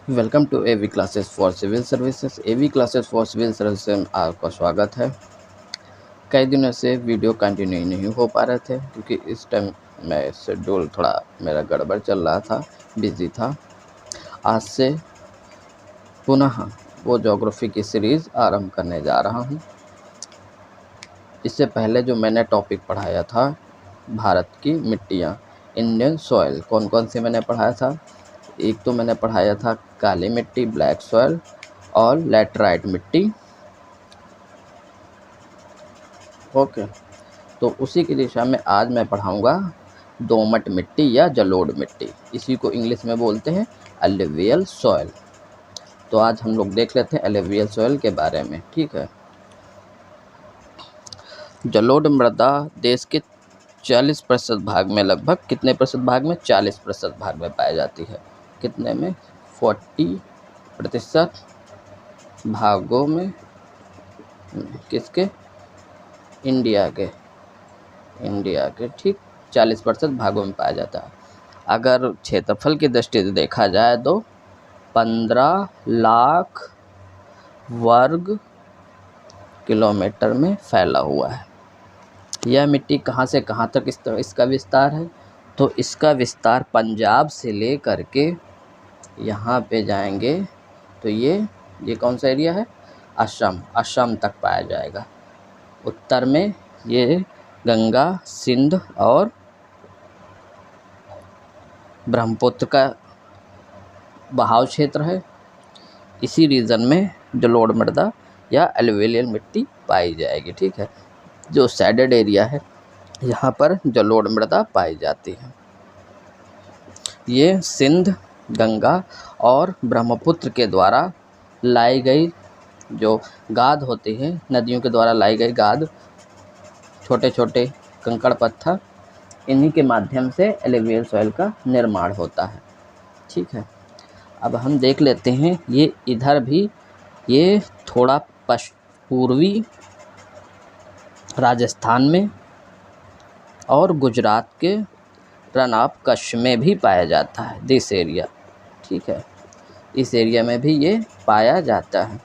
Welcome to AV classes for civil services. AV classes for civil services में आपका स्वागत है। कई दिनों से वीडियो कंटिन्यू नहीं हो पा रहे थे क्योंकि इस टाइम मैं शेड्यूल थोड़ा मेरा गड़बड़ चल रहा था, बिजी था। आज से पुनः वो ज्योग्राफी की सीरीज़ आरंभ करने जा रहा हूँ। इससे पहले जो मैंने टॉपिक पढ़ाया था भारत की मिट्टियाँ, इंडियन सॉइल, कौन कौन सी मैंने पढ़ाया था। एक तो मैंने पढ़ाया था काली मिट्टी, ब्लैक सॉइल और लैटराइट मिट्टी। ओके, तो उसी की दिशा में आज मैं पढ़ाऊँगा दोमट मिट्टी या जलोढ़ मिट्टी। इसी को इंग्लिश में बोलते हैं एलुवियल सॉइल। तो आज हम लोग देख लेते हैं एलुवियल सॉइल के बारे में। ठीक है। जलोढ़ मृदा देश के 40% भाग में, लगभग कितने प्रतिशत भाग में, 40% भाग में पाई जाती है। कितने में? 40% भागों में। किसके? इंडिया के ठीक 40% भागों में पाया जाता है। अगर क्षेत्रफल की दृष्टि से देखा जाए तो 15 लाख वर्ग किलोमीटर में फैला हुआ है। यह मिट्टी कहाँ से कहाँ तक इसका विस्तार है? तो इसका विस्तार पंजाब से ले करके यहाँ पे जाएंगे तो ये कौन सा एरिया है? असम तक पाया जाएगा। उत्तर में ये गंगा, सिंध और ब्रह्मपुत्र का बहाव क्षेत्र है। इसी रीजन में जलोढ़ मृदा या एलुवियल मिट्टी पाई जाएगी। ठीक है। जो सैडेड एरिया है यहाँ पर जलोढ़ मृदा पाई जाती है। ये सिंध, गंगा और ब्रह्मपुत्र के द्वारा लाई गई जो गाद होती है, नदियों के द्वारा लाई गई गाद, छोटे छोटे कंकड़ पत्थर, इन्हीं के माध्यम से एलुवियल सॉइल का निर्माण होता है। ठीक है। अब हम देख लेते हैं ये इधर भी, ये थोड़ा पूर्वी राजस्थान में और गुजरात के रन ऑफ कच्छ में भी पाया जाता है। दिस एरिया, ठीक है, इस एरिया में भी ये पाया जाता है।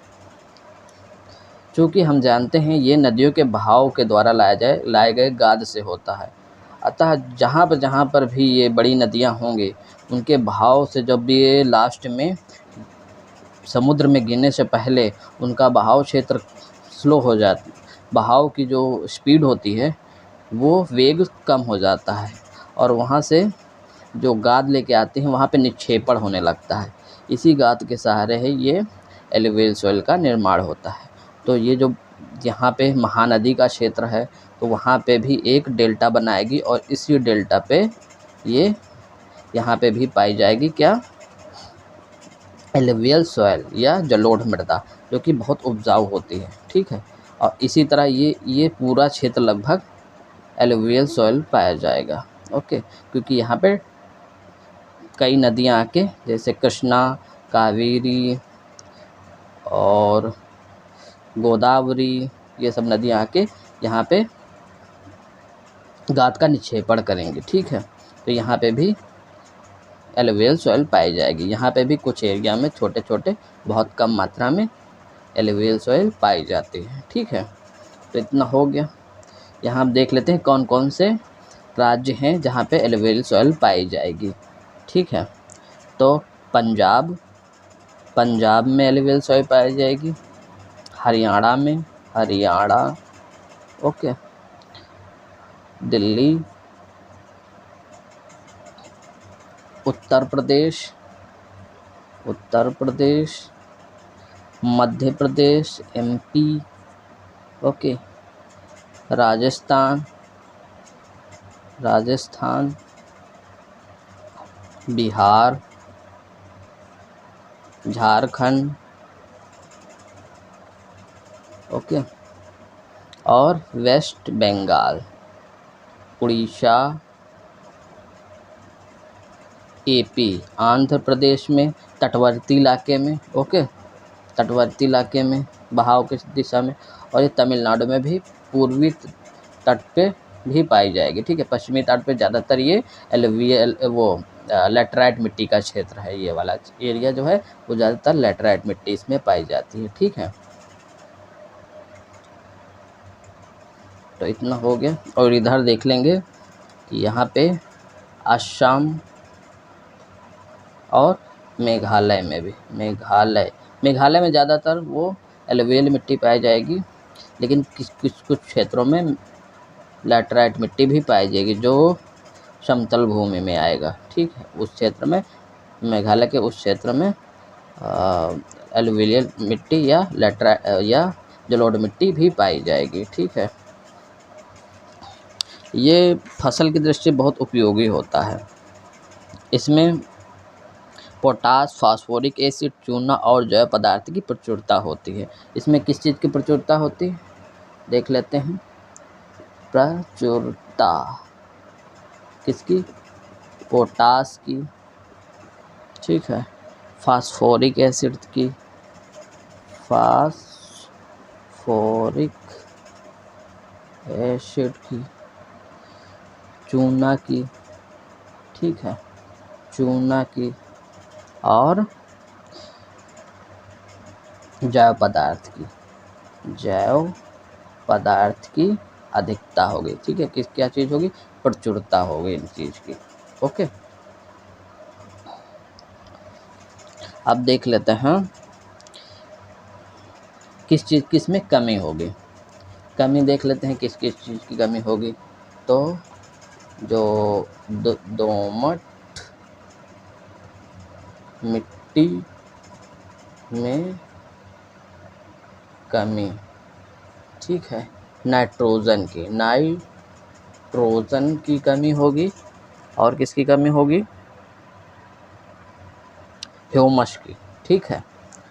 चूँकि हम जानते हैं ये नदियों के बहाव के द्वारा लाए गए गाद से होता है, अतः जहाँ पर भी ये बड़ी नदियाँ होंगी उनके बहाव से जब भी ये लास्ट में समुद्र में गिरने से पहले उनका बहाव क्षेत्र स्लो हो जाता, बहाव की जो स्पीड होती है वो वेग कम हो जाता है और वहाँ से जो गाद लेके आते हैं वहाँ पे निक्षेपण होने लगता है। इसी गाद के सहारे है ये एलुवियल सॉइल का निर्माण होता है। तो ये जो यहाँ पे महानदी का क्षेत्र है तो वहाँ पे भी एक डेल्टा बनाएगी और इसी डेल्टा पे ये यहाँ पे भी पाई जाएगी क्या? एलुवियल सॉइल या जलोढ़ मृदा, जो कि बहुत उपजाऊ होती है। ठीक है। और इसी तरह ये पूरा क्षेत्र लगभग एलुवियल सॉइल पाया जाएगा। ओके, क्योंकि यहाँ पे कई नदियाँ आके, जैसे कृष्णा, कावेरी और गोदावरी, ये सब नदियाँ आके यहाँ पे गाद का निक्षेपण करेंगे। ठीक है। तो यहाँ पे भी एलुवियल सॉइल पाई जाएगी। यहाँ पे भी कुछ एरिया में छोटे छोटे, बहुत कम मात्रा में एलुवियल सॉइल पाई जाती है। ठीक है। तो इतना हो गया। यहाँ हम देख लेते हैं कौन कौन से राज्य हैं जहाँ पे एलुवियल सॉइल पाई जाएगी। ठीक है। तो पंजाब में एलुवियल सॉइल पाई जाएगी। Haryana, okay, Delhi, Uttar Pradesh, Madhya Pradesh, MP, okay, Rajasthan, Bihar, Jharkhand, okay, और वेस्ट बंगाल, उड़ीसा, AP, आंध्र प्रदेश में तटवर्ती इलाके में, ओके, तटवर्ती इलाके में बहाव की दिशा में, और ये तमिलनाडु में भी पूर्वी तट पे भी पाई जाएगी। ठीक है। पश्चिमी तट पे ज़्यादातर ये एलुवियल लेटराइट मिट्टी का क्षेत्र है। ये वाला एरिया जो है वो ज़्यादातर लेटराइट मिट्टी इसमें पाई जाती है। ठीक है, तो इतना हो गया। और इधर देख लेंगे कि यहाँ पे असम और मेघालय में भी, मेघालय में ज़्यादातर वो एलुवियल मिट्टी पाई जाएगी, लेकिन कुछ क्षेत्रों में लैटराइट मिट्टी भी पाई जाएगी जो समतल भूमि में आएगा। ठीक है, उस क्षेत्र में, मेघालय के उस क्षेत्र में एलुवियल मिट्टी या जलोढ़ मिट्टी भी पाई जाएगी। ठीक है, ये फसल की दृष्टि से बहुत उपयोगी होता है। इसमें पोटास, फास्फोरिक एसिड, चूना और जैव पदार्थ की प्रचुरता होती है। इसमें किस चीज़ की प्रचुरता होती है देख लेते हैं। प्रचुरता किसकी? पोटास की, ठीक है, फास्फोरिक एसिड की, फास्फोरिक एसिड की, चूना की, ठीक है, चूना की, और जैव पदार्थ की अधिकता होगी। ठीक है, क्या चीज़ होगी? प्रचुरता होगी इन चीज़ की। ओके, अब देख लेते हैं किस में कमी होगी। कमी देख लेते हैं किस चीज़ की कमी होगी। तो जो दोमट मिट्टी में कमी, ठीक है, नाइट्रोजन की कमी होगी। और किसकी कमी होगी? ह्यूमस की। ठीक है,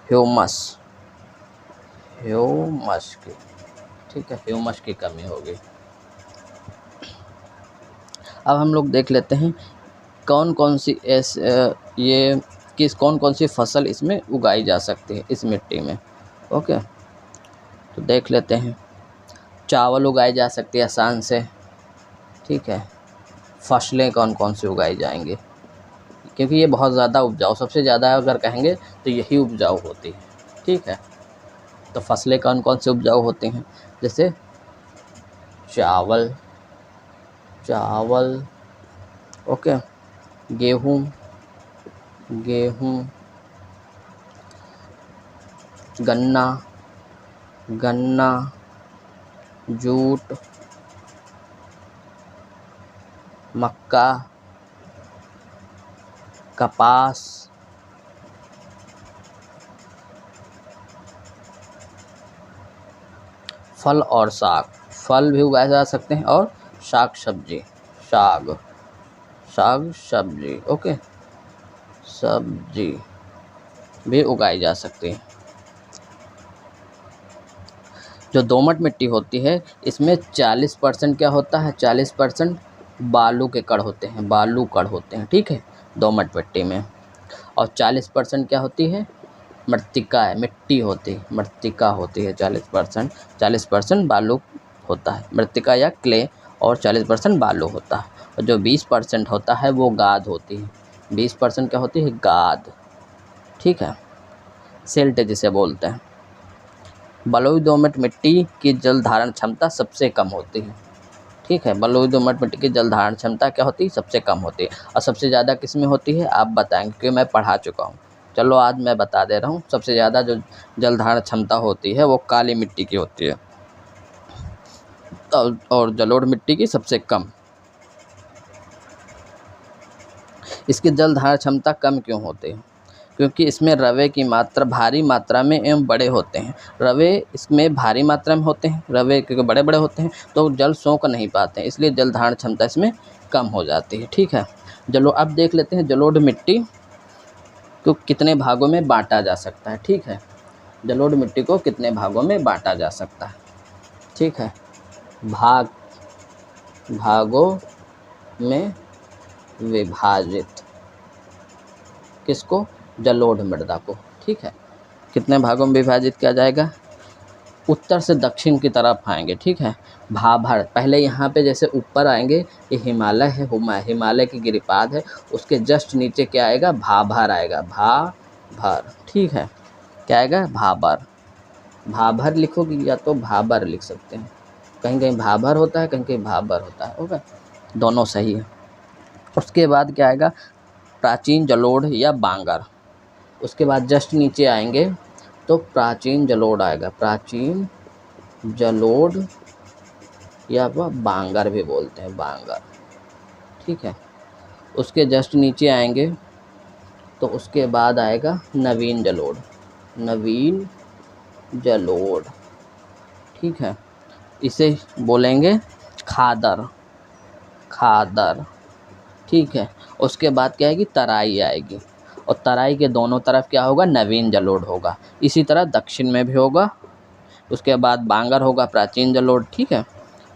ह्यूमस की, ठीक है, ह्यूमस की कमी होगी। अब हम लोग देख लेते हैं कौन कौन सी फसल इसमें उगाई जा सकती है इस मिट्टी में। ओके, तो देख लेते हैं। चावल उगाई जा सकती है आसान से। ठीक है, फसलें कौन कौन सी उगाई जाएंगी, क्योंकि ये बहुत ज़्यादा उपजाऊ, सबसे ज़्यादा अगर कहेंगे तो यही उपजाऊ होती है। ठीक है, तो फसलें कौन कौन से उपजाऊ होती हैं? जैसे चावल, ओके, गेहूँ, गन्ना, जूट, मक्का, कपास, फल और साग। फल भी उगाए जा सकते हैं और साग सब्जी, ओके, सब्जी भी उगाई जा सकती है। जो दोमट मिट्टी होती है इसमें 40% क्या होता है? 40% बालू कण होते हैं। ठीक है, दोमट मिट्टी में। और 40% क्या होती है? मिट्टी होती है। 40% बालू होता है, मृत्तिका या क्ले, और 40% बालू होता है। और जो 20% होता है वो गाद होती है। 20% क्या होती है? गाद। ठीक है, सिल्ट जिसे बोलते हैं। बलुई दोमट मिट्टी की जल धारण क्षमता सबसे कम होती है। ठीक है, बलुई दोमट मिट्टी की जल धारण क्षमता क्या होती है? सबसे कम होती है। और सबसे ज़्यादा किस में होती है आप बताएंगे, क्योंकि मैं पढ़ा चुका हूँ। चलो आज मैं बता दे रहा हूँ। सबसे ज़्यादा जो जल धारण क्षमता होती है वो काली मिट्टी की होती है, और जलोढ़ मिट्टी की सबसे कम। इसकी जल धारण क्षमता कम क्यों होती है? क्योंकि इसमें रवे की मात्रा भारी मात्रा में एवं बड़े होते हैं। रवे इसमें भारी मात्रा में होते हैं, रवे क्योंकि बड़े बड़े होते हैं तो जल सोख नहीं पाते हैं, इसलिए जल धारण क्षमता इसमें कम हो जाती है। ठीक है, चलो अब देख लेते हैं जलोढ़ मिट्टी को कितने भागों में बांटा जा सकता है। ठीक है, जलोढ़ मिट्टी को कितने भागों में बांटा जा सकता है? ठीक है, भागों में विभाजित। किसको? जलोढ़ मृदा को। ठीक है, कितने भागों में विभाजित किया जाएगा? उत्तर से दक्षिण की तरफ आएंगे, ठीक है। भाभर, पहले यहाँ पे जैसे ऊपर आएंगे, ये हिमालय है, हिमालय की गिरिपाद है, उसके जस्ट नीचे क्या आएगा, भाभर आएगा, भाभर, ठीक है। क्या आएगा, भाभर। भाभर लिखोगे या तो भाबर लिख सकते हैं, कहीं कहीं भाभर होता है, कहीं कहीं भाबर होता है, ओके, दोनों सही है। उसके बाद क्या आएगा, प्राचीन जलोढ़ या बांगर। उसके बाद जस्ट नीचे आएंगे तो प्राचीन जलोढ़ आएगा, प्राचीन जलोढ़ या बांगर भी बोलते हैं, बांगर, ठीक है। उसके जस्ट नीचे आएंगे तो उसके बाद आएगा नवीन जलोढ़, नवीन जलोढ़, ठीक है। इसे बोलेंगे खादर, खादर, ठीक है। उसके बाद क्या आएगी, तराई आएगी, और तराई के दोनों तरफ क्या होगा, नवीन जलोढ़ होगा। इसी तरह दक्षिण में भी होगा। उसके बाद बांगर होगा, प्राचीन जलोढ़, ठीक है।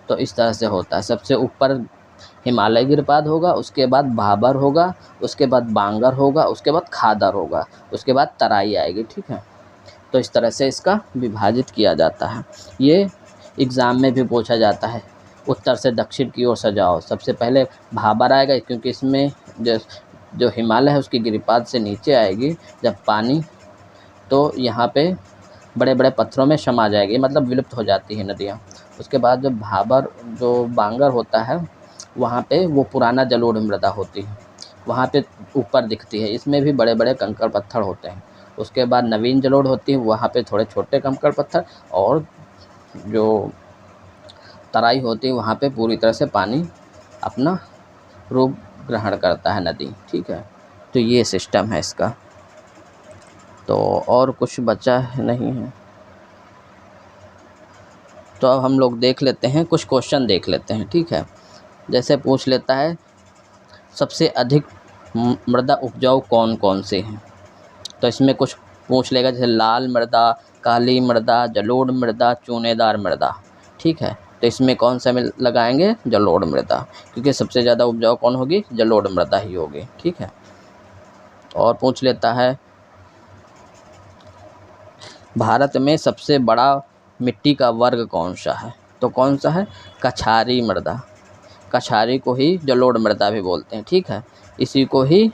तो इस तरह से होता है, सबसे ऊपर हिमालय गिरिपाद होगा, उसके बाद भाबर होगा, उसके बाद बांगर होगा, उसके बाद खादर होगा, उसके बाद तराई आएगी, ठीक है। तो इस तरह से इसका विभाजित किया जाता है। ये एग्ज़ाम में भी पूछा जाता है, उत्तर से दक्षिण की ओर सजाओ। सबसे पहले भाबर आएगा, क्योंकि इसमें जो हिमालय है उसकी गिरिपाद से नीचे आएगी जब पानी, तो यहाँ पे बड़े बड़े पत्थरों में समा जाएगी, मतलब विलुप्त हो जाती है नदियाँ। उसके बाद जब भाबर, जो बांगर होता है, वहाँ पे वो पुराना जलोढ़ मृदा होती है, वहाँ पे ऊपर दिखती है, इसमें भी बड़े बड़े कंकड़ पत्थर होते हैं। उसके बाद नवीन जलोढ़ होती है, वहाँ पे थोड़े छोटे कंकड़ पत्थर, और जो तराई होती है वहाँ पे पूरी तरह से पानी अपना रूप ग्रहण करता है, नदी, ठीक है। तो ये सिस्टम है इसका। तो और कुछ बचा नहीं है, तो अब हम लोग देख लेते हैं, कुछ क्वेश्चन देख लेते हैं, ठीक है। जैसे पूछ लेता है सबसे अधिक मृदा उपजाऊ कौन कौन से हैं, तो इसमें कुछ पूछ लेगा, जैसे लाल मृदा, काली मृदा, जलोढ़ मृदा, चूनेदार मृदा, ठीक है। तो इसमें कौन सा में लगाएंगे, जलोढ़ मृदा, क्योंकि सबसे ज़्यादा उपजाऊ कौन होगी, जलोढ़ मृदा ही होगी, ठीक है। और पूछ लेता है भारत में सबसे बड़ा मिट्टी का वर्ग कौन सा है, तो कौन सा है, कछारी मृदा। कछारी को ही जलोढ़ मृदा भी बोलते हैं, ठीक है। इसी को ही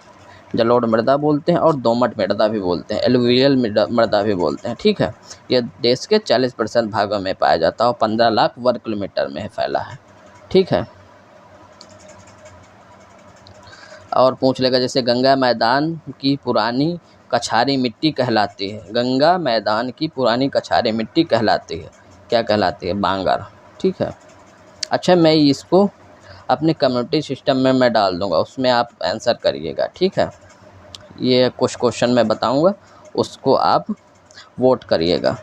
जलोढ़ मृदा बोलते हैं, और दोमट मृदा भी बोलते हैं, एलुवियल मृदा भी बोलते हैं, ठीक है। यह देश के 40% भागों में पाया जाता है और 15 लाख वर्ग किलोमीटर में फैला है, ठीक है। और पूछ लेगा, जैसे गंगा मैदान की पुरानी कछारी मिट्टी कहलाती है, गंगा मैदान की पुरानी कछारी मिट्टी कहलाती है, क्या कहलाती है, बांगर, ठीक है। अच्छा, मैं इसको अपने कम्युनिटी सिस्टम में मैं डाल दूंगा, उसमें आप आंसर करिएगा, ठीक है। ये कुछ क्वेश्चन मैं बताऊंगा, उसको आप वोट करिएगा।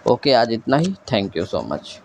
ओके, आज इतना ही, थैंक यू सो मच।